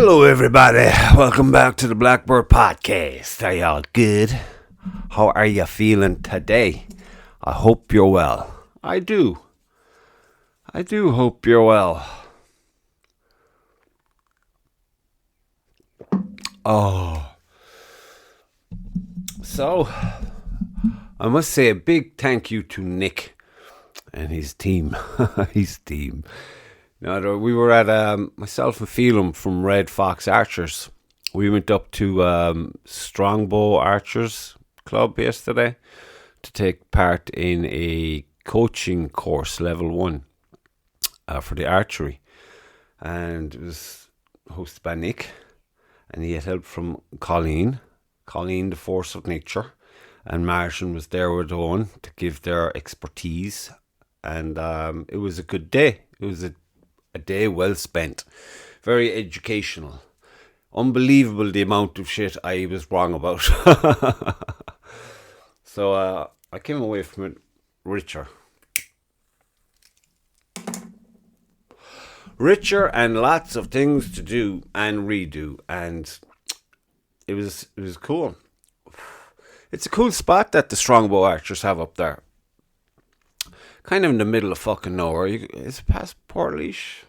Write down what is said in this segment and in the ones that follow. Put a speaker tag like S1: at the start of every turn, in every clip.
S1: Hello, everybody. Welcome back to the Blackbird Podcast. Are y'all good? How are you feeling today? I hope you're well. I do hope you're well. So, I must say a big thank you to Nick and his team. Now, we were at myself and Phelan from Red Fox Archers. We went up to Strongbow Archers Club yesterday to take part in a coaching course, level 1, for the archery. And it was hosted by Nick, and he had help from Colleen, the force of nature, and Martian was there with Owen to give their expertise. And it was a good day. It was a day well spent, very educational. Unbelievable the amount of shit I was wrong about. So I came away from it richer and lots of things to do and redo, and it was cool. It's a cool spot that the Strongbow Archers have up there. Kind of in the middle of fucking nowhere. It's past Portlaoise.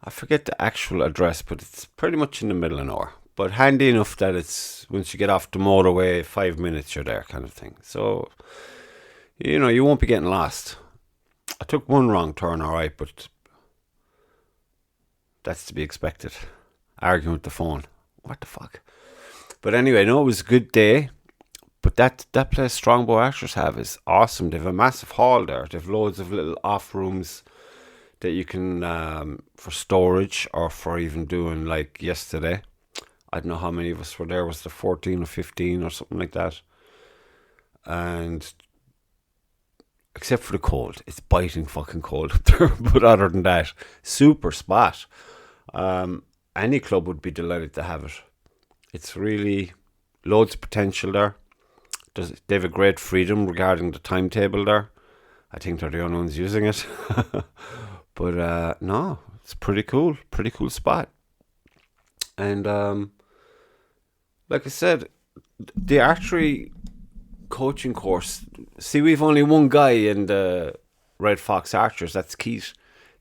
S1: I forget the actual address, but it's pretty much in the middle of nowhere. But handy enough that it's, once you get off the motorway, 5 minutes you're there, kind of thing. So, you won't be getting lost. I took one wrong turn, alright, but that's to be expected. Arguing with the phone. What the fuck? But anyway, no, it was a good day. But that place Strongbow Archers have is awesome. They have a massive hall there. They have loads of little off rooms that you can, for storage or for even doing like yesterday. I don't know how many of us were there. Was there 14 or 15 or something like that? And except for the cold. It's biting fucking cold up there. But other than that, super spot. Any club would be delighted to have it. It's really loads of potential there. They have a great freedom regarding the timetable there. I think they're the only ones using it. But no, it's pretty cool spot. And like I said, the archery coaching course, see, we've only one guy in the Red Fox Archers, that's Keith.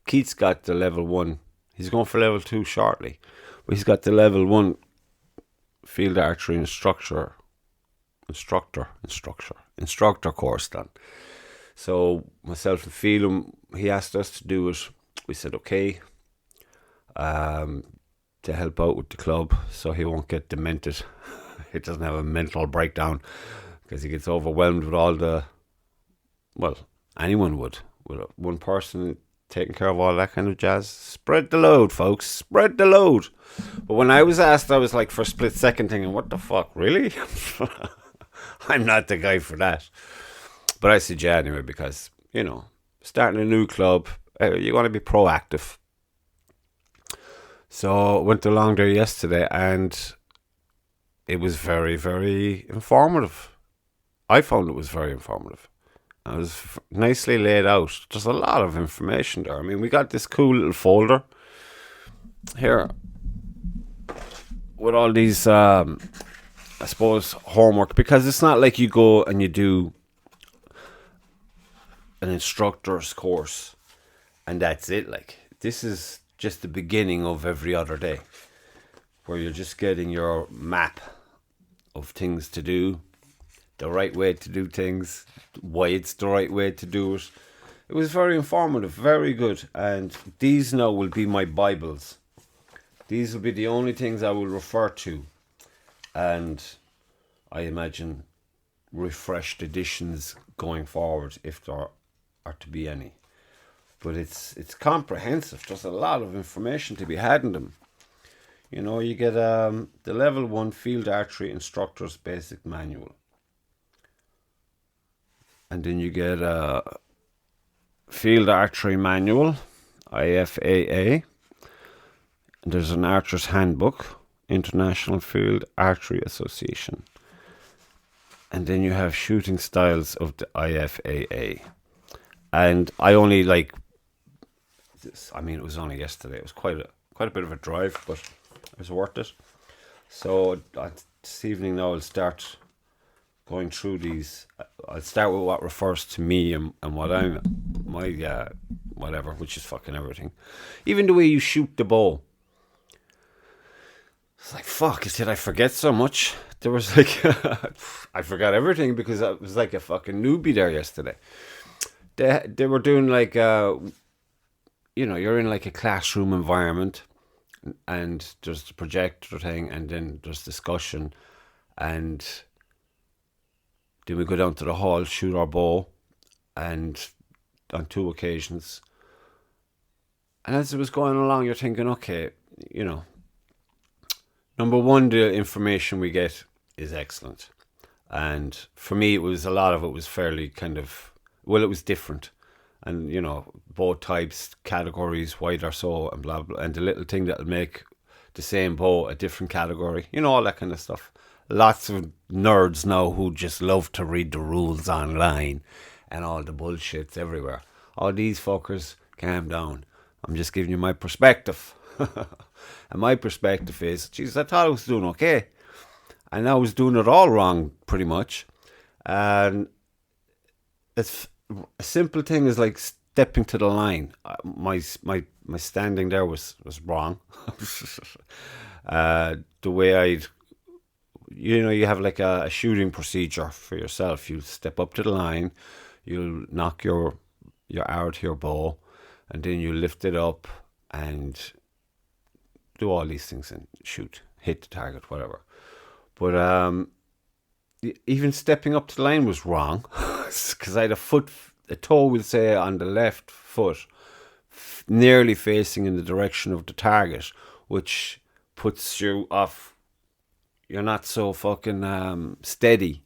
S1: Keith's got the level 1. He's going for level 2 shortly. But he's got the level 1 field archery instructor course done. So myself and Phelan, he asked us to do it. We said okay, to help out with the club so he won't get demented. He doesn't have a mental breakdown because he gets overwhelmed with all the, well, anyone would, with one person taking care of all that kind of jazz. Spread the load, folks, spread the load. But when I was asked, I was like, for a split second thinking, what the fuck, really? I'm not the guy for that. But I said yeah anyway, because, starting a new club, you want to be proactive. So I went along there yesterday and it was very, very informative. I found it was very informative. It was nicely laid out. There's a lot of information there. I mean, we got this cool little folder here with all these, I suppose, homework, because it's not like you go and you do an instructor's course and that's it. Like, this is just the beginning of every other day, where you're just getting your map of things to do, the right way to do things, why it's the right way to do it. It was very informative, very good. And these now will be my Bibles. These will be the only things I will refer to. And I imagine refreshed editions going forward, if there are to be any. But it's comprehensive. There's a lot of information to be had in them. You get the level 1 field archery instructor's basic manual. And then you get a field archery manual, IFAA. And there's an archer's handbook, International Field Archery Association. And then you have shooting styles of the IFAA. And I only it was only yesterday. It was quite a bit of a drive, but It was worth it. So this evening now I'll start going through these. I'll start with what refers to me and what I'm, my, whatever, which is fucking everything. Even the way you shoot the bow. It's like, fuck, did I forget so much? There was like, I forgot everything because I was like a fucking newbie there yesterday. They were doing like, you're in like a classroom environment and there's the projector thing and then there's discussion and then we go down to the hall, shoot our bow, and on 2 occasions. And as it was going along, you're thinking, okay, number one, the information we get is excellent. And for me, a lot of it was fairly kind of, well, it was different. And, bow types, categories, why they're so, and blah, blah. And the little thing that'll make the same bow a different category. All that kind of stuff. Lots of nerds now who just love to read the rules online and all the bullshits everywhere. All these fuckers, calm down. I'm just giving you my perspective. And my perspective is, Jesus, I thought I was doing okay. And I was doing it all wrong, pretty much. And it's a simple thing is like stepping to the line. My standing there was wrong. The way you have like a shooting procedure for yourself. You step up to the line, you'll knock your arrow to your bow, and then you lift it up and do all these things and shoot, hit the target, whatever. But even stepping up to the line was wrong because I had a toe, we'll say, on the left foot, nearly facing in the direction of the target, which puts you off. You're not so fucking steady.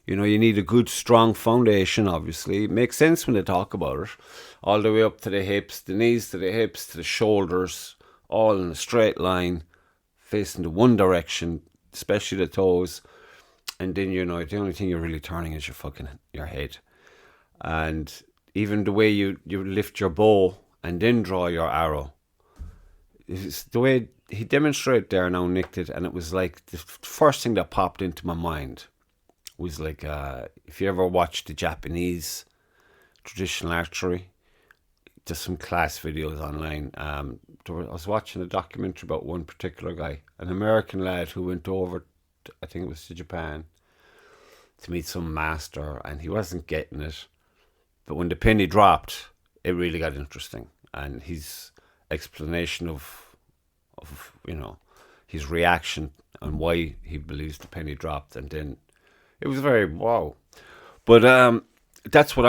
S1: You need a good, strong foundation, obviously. It makes sense when they talk about it. All the way up to the hips, the knees to the hips, to the shoulders, all in a straight line, facing the one direction, especially the toes. And then, the only thing you're really turning is your head. And even the way you lift your bow and then draw your arrow. It's the way he demonstrated there now, Nick did, and it was like the first thing that popped into my mind was like, if you ever watched the Japanese traditional archery, there's some class videos online. I was watching a documentary about one particular guy, an American lad who went over, I think it was to Japan, to meet some master, and he wasn't getting it. But when the penny dropped, it really got interesting. And his explanation of his reaction and why he believes the penny dropped, and then it was very wow. But that's what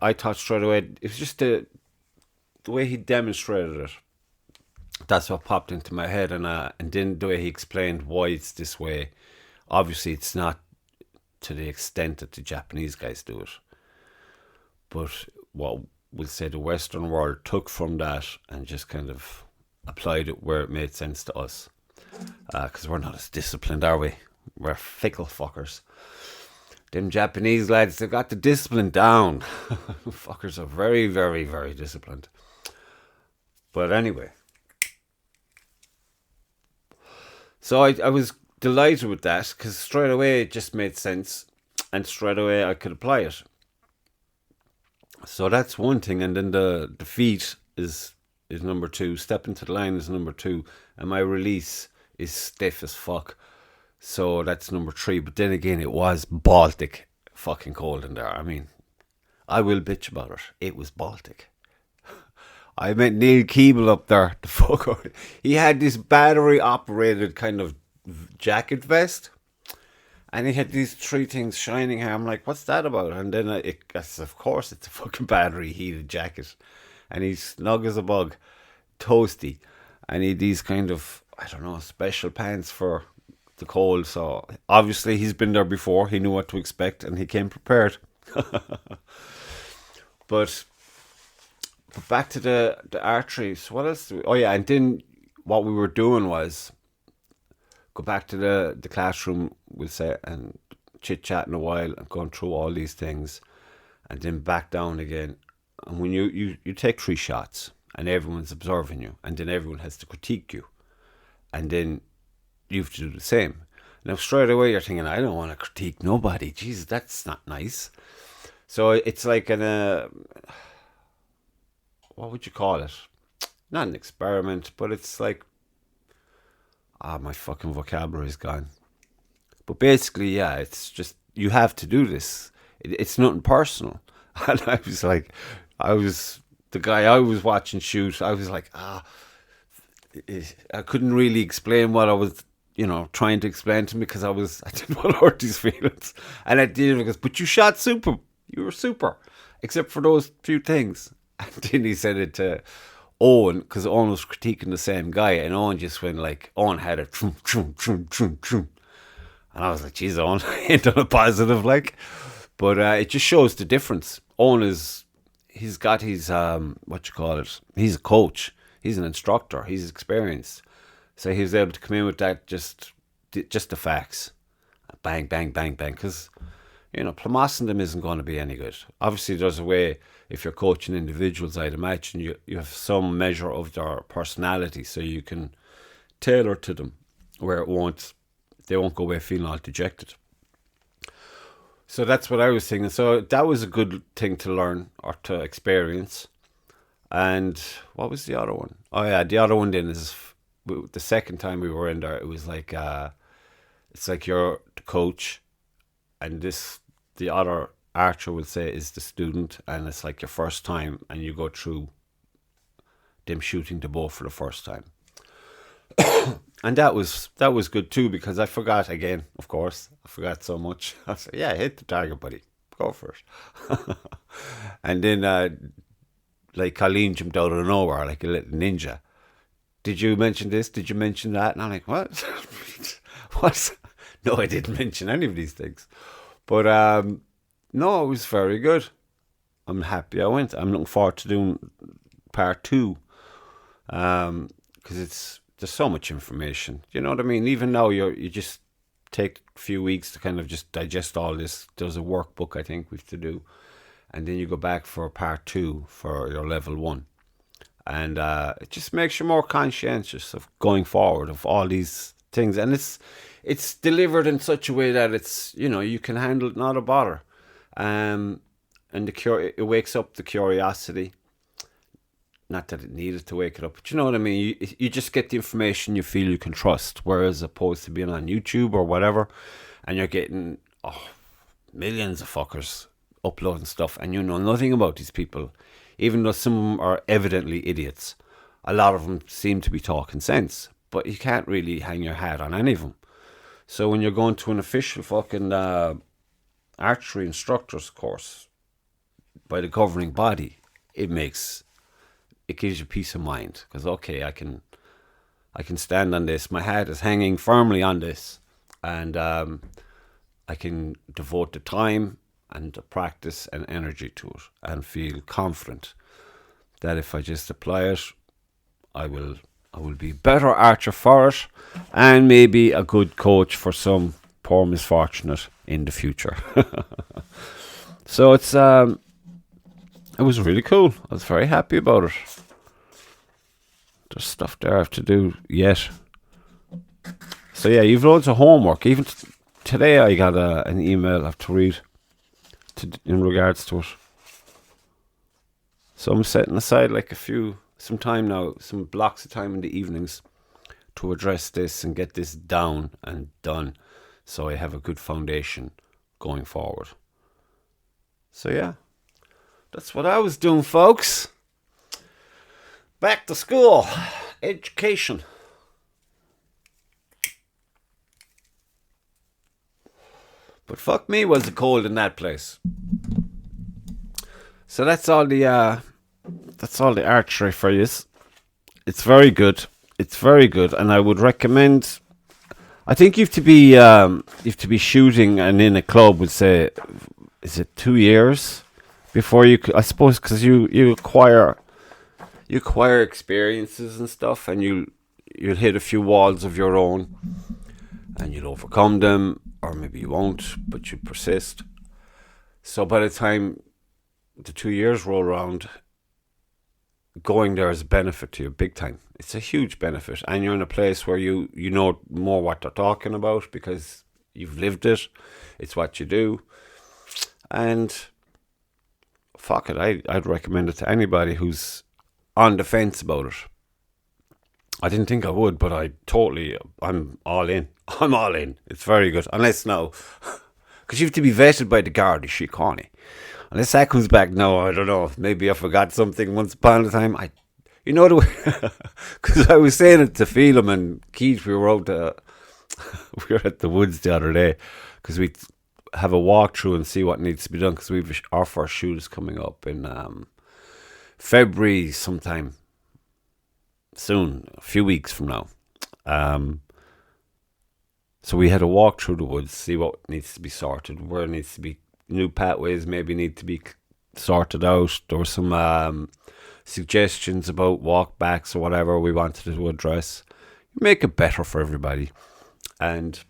S1: I thought straight away. It was just the way he demonstrated it. That's what popped into my head, and then the way he explained why it's this way. Obviously, it's not to the extent that the Japanese guys do it, but what we'll say the Western world took from that and just kind of applied it where it made sense to us, because we're not as disciplined, are we? We're fickle fuckers. Them Japanese lads, they've got the discipline down. Fuckers are very, very, very disciplined. But anyway, so I was delighted with that because straight away it just made sense, and straight away I could apply it. So that's one thing, and then the feet is number 2. Stepping to the line is number 2, and my release is stiff as fuck. So that's number 3. But then again, it was Baltic fucking cold in there. I mean, I will bitch about it. It was Baltic. I met Neil Keeble up there. The fucker. He had this battery operated kind of jacket vest, and he had these 3 things shining here. I'm like, what's that about? And then of course it's a fucking battery heated jacket, and he's snug as a bug, toasty, and he had these kind of, I don't know, special pants for the cold. So obviously he's been there before. He knew what to expect, and he came prepared. But back to the archery. So what else? And then what we were doing was go back to the classroom, we'll say, and chit-chatting a while and going through all these things, and then back down again. And when you take 3 shots and everyone's observing you, and then everyone has to critique you, and then you have to do the same. Now, straight away, you're thinking, I don't want to critique nobody. Jesus, that's not nice. So it's like what would you call it? Not an experiment, but it's like, my fucking vocabulary's gone. But basically, yeah, it's just, you have to do this. It's nothing personal. And the guy I was watching shoot, I was like, I couldn't really explain what I was, trying to explain to him because I didn't want to hurt his feelings. And at the end, he goes, but you shot super. You were super. Except for those few things. And then he said it to Owen, because Owen was critiquing the same guy, and Owen just went like, Owen had a trum, trum, trum, trum, trum. And I was like, geez, Owen, ain't done a positive, like. But it just shows the difference. Owen he's got his, he's a coach. He's an instructor. He's experienced. So he was able to come in with that, just the facts. Bang, bang, bang, bang. Because, plamassing them isn't going to be any good. Obviously, there's a way, if you're coaching individuals, I'd imagine you have some measure of their personality, so you can tailor to them where they won't go away feeling all dejected. So that's what I was thinking. So that was a good thing to learn or to experience. And what was the other one? Oh yeah, the other one then is the second time we were in there. It was like it's like you're the coach, and the other archer will say is the student, and it's like your first time, and you go through them shooting the bow for the first time. And that was good too, because I forgot again, of course. I forgot so much. I said, yeah, hit the target, buddy. Go for it. And then like Colleen jumped out of nowhere like a little ninja. Did you mention this? Did you mention that? And I'm like, what? What? No, I didn't mention any of these things. But no, it was very good. I'm happy I went. I'm looking forward to doing part 2. Because there's so much information. You know what I mean? Even now, you just take a few weeks to kind of just digest all this. There's a workbook, I think, we have to do. And then you go back for part 2 for your level 1. And it just makes you more conscientious of going forward, of all these things. And it's delivered in such a way that it's, you can handle it, not a bother. And it wakes up the curiosity. Not that it needed to wake it up, but you know what I mean? You just get the information you feel you can trust, whereas opposed to being on YouTube or whatever, and you're getting millions of fuckers uploading stuff, and you know nothing about these people. Even though some of them are evidently idiots, a lot of them seem to be talking sense, but you can't really hang your hat on any of them. So when you're going to an official fucking archery instructor's course by the governing body, it gives you peace of mind, because okay, I can stand on this. My hat is hanging firmly on this, and I can devote the time and the practice and energy to it, and feel confident that if I just apply it, I will be a better archer for it, and maybe a good coach for some poor misfortunate in the future. So it was really cool. I was very happy about it. There's stuff there I have to do yet. So yeah, you've loads of homework. Even today I got an email I have to read in regards to it. So I'm setting aside like some time now, some blocks of time in the evenings to address this and get this down and done, so I have a good foundation going forward. So yeah, that's what I was doing, folks. Back to school. Education. But fuck me, was it cold in that place. So that's all the archery for you. It's very good. It's very good, and I would recommend. I think you have to be shooting and in a club. Would say, is it 2 years before you? I suppose because you acquire experiences and stuff, and you'll hit a few walls of your own, and you'll overcome them, or maybe you won't, but you persist. So by the time the 2 years roll around, going there is a benefit to you, big time. It's a huge benefit. And you're in a place where you know more what they're talking about because you've lived it. It's what you do. And fuck it, I'd recommend it to anybody who's on the fence about it. I didn't think I would, but I'm all in. I'm all in. It's very good. Unless now, because you have to be vetted by the Gardaí, Síochána. Unless that comes back now, I don't know. Maybe I forgot something once upon a time. You know the way, because I was saying it to Phelim and Keith. We were we were at the woods the other day because we have a walkthrough and see what needs to be done because our first shoot is coming up in February sometime soon, a few weeks from now. So we had a walk through the woods, see what needs to be sorted, where it needs to be new pathways maybe need to be sorted out. There were some suggestions about walkbacks or whatever we wanted to address. Make it better for everybody. And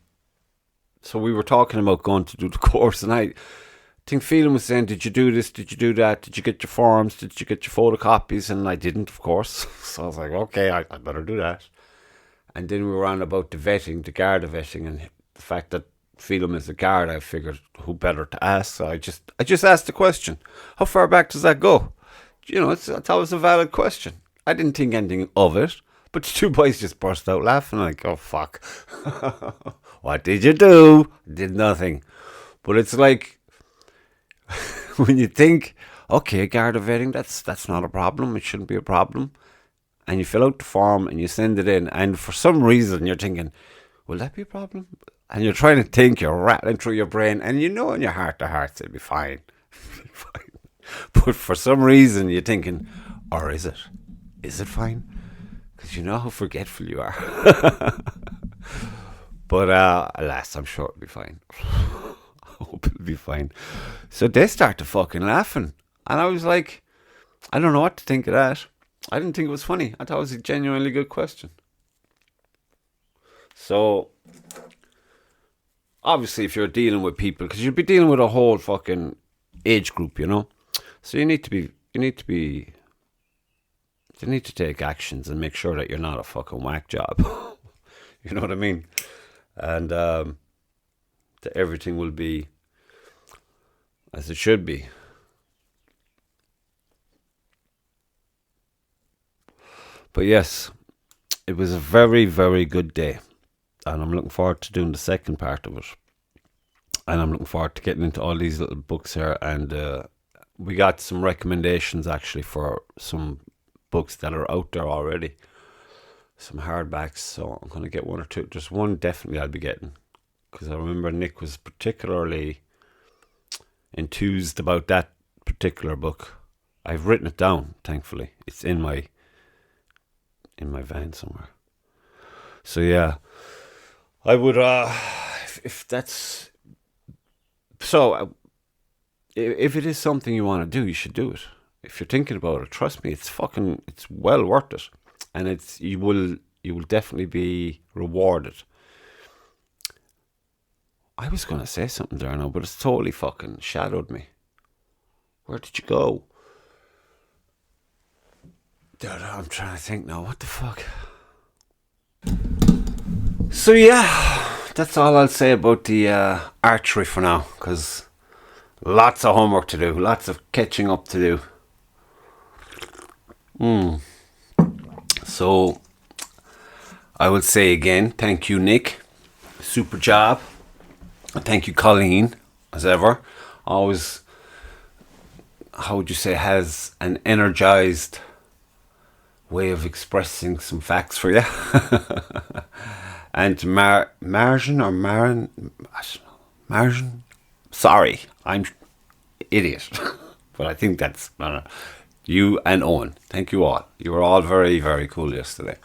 S1: so we were talking about going to do the course, and I think Phelim was saying, did you do this? Did you do that? Did you get your forms? Did you get your photocopies? And I didn't, of course. So I was like, okay, I better do that. And then we were on about the vetting, the Garda vetting, and the fact that Phelim is a guard. I figured who better to ask. So I just asked the question. How far back does that go? You know, I thought it was a valid question. I didn't think anything of it, but the two boys just burst out laughing like, oh fuck. What did you do? Did nothing. But it's like when you think, okay, Garda vetting, that's not a problem. It shouldn't be a problem. And you fill out the form and you send it in, and for some reason you're thinking, will that be a problem? And you're trying to think, you're rattling through your brain, and you know in your heart to heart it'll be fine. But for some reason you're thinking, or is it? Is it fine? Because you know how forgetful you are. But alas, I'm sure it'll be fine. I hope it'll be fine. So they started fucking laughing. And I was like, I don't know what to think of that. I didn't think it was funny. I thought it was a genuinely good question. So, obviously, if you're dealing with people, because you'll be dealing with a whole fucking age group, you know? So you need to take actions and make sure that you're not a fucking whack job. You know what I mean? And that everything will be as it should be. But yes, it was a very, very good day. And I'm looking forward to doing the second part of it. And I'm looking forward to getting into all these little books here. And we got some recommendations actually for some books that are out there already. Some hardbacks. So I'm going to get one or two. Just one definitely I'll be getting. Because I remember Nick was particularly enthused about that particular book. I've written it down, thankfully. It's in my van somewhere. So yeah, I would if that's so if it is something you want to do, you should do it. If you're thinking about it, trust me, it's well worth it, and you will definitely be rewarded. I was gonna say something there now, but it's totally fucking shadowed me. Where did you go? Dude, I'm trying to think now. What the fuck? So yeah, that's all I'll say about the archery for now, because lots of homework to do, lots of catching up to do. So I would say again, thank you, Nick. Super job. Thank you, Colleen, as ever. Always, how would you say, has an energized way of expressing some facts for you. And Margin, sorry, I'm idiot. But I think that's, no. You and Owen, thank you all. You were all very, very cool yesterday.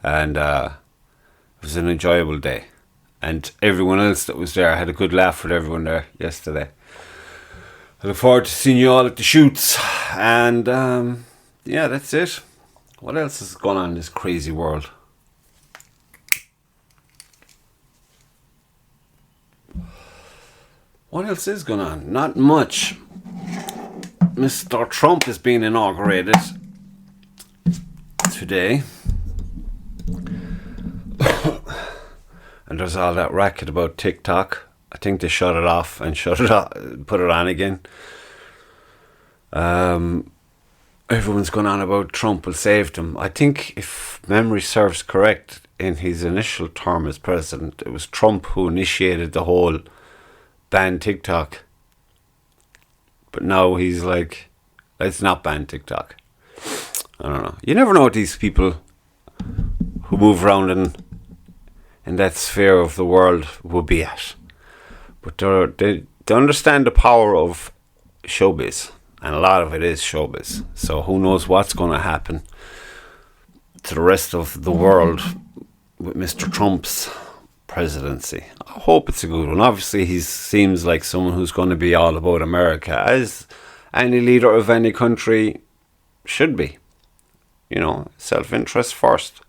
S1: And it was an enjoyable day. And everyone else that was there, I had a good laugh with everyone there yesterday. I look forward to seeing you all at the shoots. And yeah, that's it. What else is going on in this crazy world? What else is going on? Not much. Mr. Trump is being inaugurated. today. And there's all that racket about TikTok. I think they shut it off and put it on again. Everyone's going on about Trump will save them. I think, if memory serves correct, in his initial term as president, it was Trump who initiated the whole ban TikTok. But now he's like, let's not ban TikTok. I don't know. You never know what these people who move around in that sphere of the world will be at. But they understand the power of showbiz. And a lot of it is showbiz. So who knows what's going to happen to the rest of the world with Mr. Trump's presidency. I hope it's a good one. Obviously, he seems like someone who's going to be all about America, as any leader of any country should be. You know, self-interest first.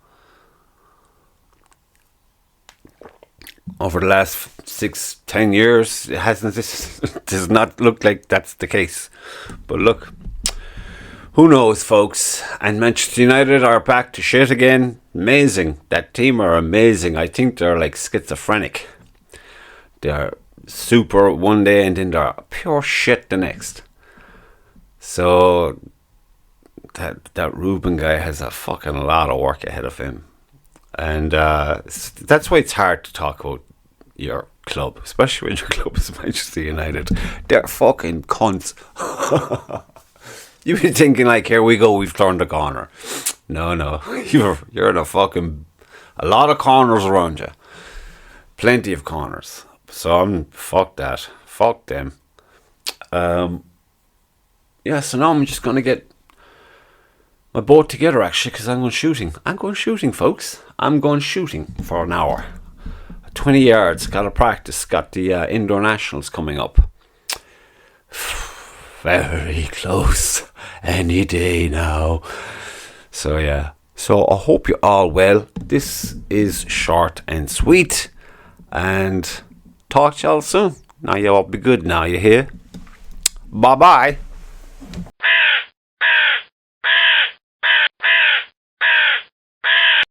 S1: Over the last 6-10 years, this does not look like that's the case. But look, who knows, folks? And Manchester United are back to shit again. Amazing. That team are amazing. I think they're like schizophrenic. They're super one day and then they're pure shit the next. So that Ruben guy has a fucking lot of work ahead of him. And that's why it's hard to talk about your club, especially when your club is Manchester United. They're fucking cunts. You've been thinking like, here we go, we've turned the corner. No, you're in a lot of corners around you. Plenty of corners. So fuck that. Fuck them. So now I'm just going to get my boat together, actually, because I'm going shooting. I'm going shooting, folks. I'm going shooting for an hour. 20 yards. Got to practice. Got the indoor nationals coming up. Very close. Any day now. So, yeah. So, I hope you're all well. This is short and sweet. And talk to y'all soon. Now, y'all be good now. You hear? Bye-bye.